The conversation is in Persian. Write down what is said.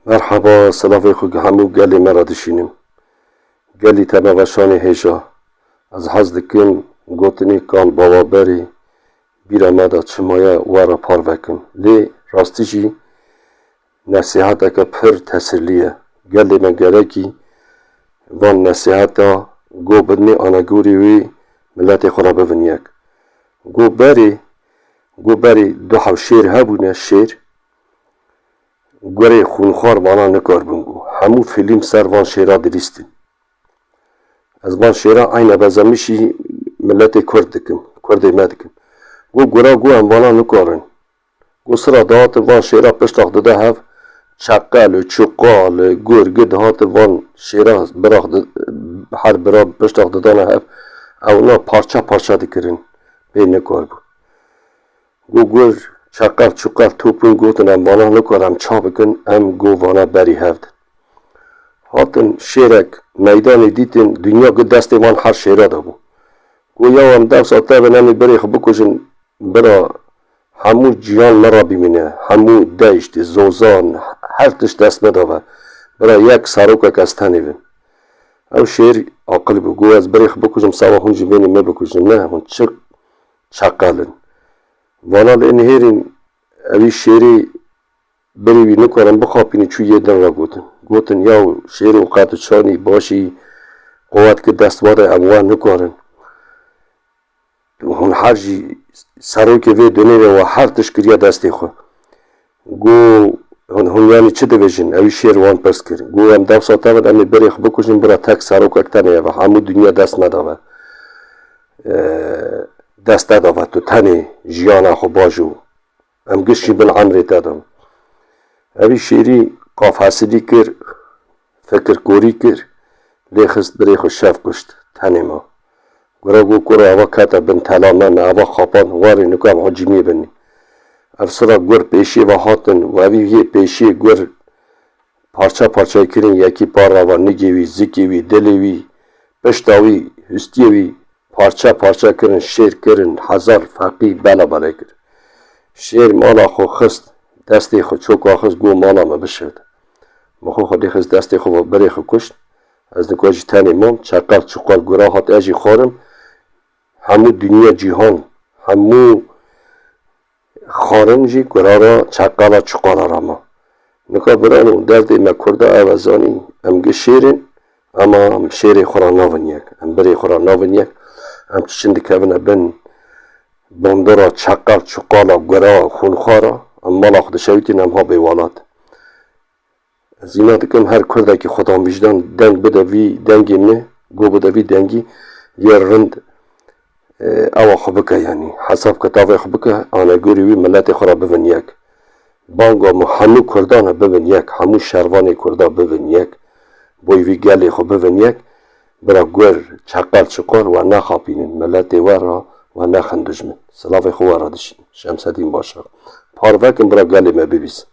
مرحبا سلام خو همو گلی مرا دشینم گلی تنه وشان هجا از حز دکن گوتنی کان بابا بری بیره مدا چمایه وارا پار وکن لی راستی جی نصیحت اکا پر تسلیه گلی من گرکی وان نصیحتا گو بدنی آنگوری وی ملت خورا ببینیک گو بری دو حو شیر هبونه شیر گوره خونخوار وانا نکار بونگو همو فیلم سر وان شیرا دریستین از وان شیرا این بزمیشی ملت کرد دکم کرد مدکم گورا گو هم وانا نکارن گو سرا دهات وان شیرا پشتاق داده هف چقل چقال گرگه دهات وان شیرا هر برا پشتاق دادانه هف اونا پارچه دکرن بی نکار بو گور چقل چقل توپون گوتن ام وانا نکارم چا بکن ام گو وانا بری هفت هاتن شیرک میدانی دیتن دنیا گد دست وان هر شیرا دا بو گو یا هم دو ساعته بنامی بری خب بکشن برا همو جیان مرا بیمینه همو دشت زوزان هر تش دست بداوه برا یک ساروکک از تنی بین او شیر عقل بو گو از بری خب بکشم سوا هنجی بینی می بکشم نه هون چقلن وانا لانهیرین اوی شیری بری نکارم بخوابینی چو یه دن را گوتن یا شیر وقت چانی باشی قوت که دست واده اموان نکارن هون هر جی سروی که وی دنیره و هر تشکریه دستی خو گو هون یعنی چه دویجن اوی شیر وان پس کر گو هم دو ساعته ود امی بری خب بکشن برا تک سرو ککتنه و همو دنیا دست نداوه دست داوه تو تنی جیانا خو باجو ام گشی بن عمری دادم اوی شیری قاف حسدی کر فکر کوری کر لیخست بری خو شف کشت تنی ما گرا گو کرا اوا کتا بن تلامن اوا خوابان واری نکام حجمی بنی افسرا گر پیشی و هاتن و اوی یه پیشی گر پارچه کرین یکی پار و نگیوی زکیوی دلیوی پشتاوی هستیوی پارچه کرن شیر کرن هزار فقی بلا کرن شیر مالا خو خست دستی خو چوکا خست گو مالا ما بشد مخو خودی خست دستی خو بری خو کشت از نکاجی تنی مون چقل چقل گرا هات اجی خارم همو دنیا جیهان همو خارم جی گرا را چقل چقل را ما نکا برانو درد ما کرده اوزانی امگه شیرین اما هم شیر خورا ناونیک هم بری خورا ناونیک هم چند کبنه بن بندرا چقل چقالا گرا خونخوارا هم مالا خود شویتین هم ها بیوالات از اینا دکم هر کرده که خدا میجدان دنگ بده وی دنگی نه گو بده وی دنگی یه رند اوا خوبکه یعنی حساب کتاب خوبکه آنه گوری وی ملت خورا ببین یک بانگا همو کردان ببین یک همو شروان کرده ببین یک بوی وی گلی خو ببین یک برا گور چقل چقل و نخوابینین ملت ورا و نخندجمن سلاف خواه را دشین شمس دین باشه پاروکم برا گلی ما ببیس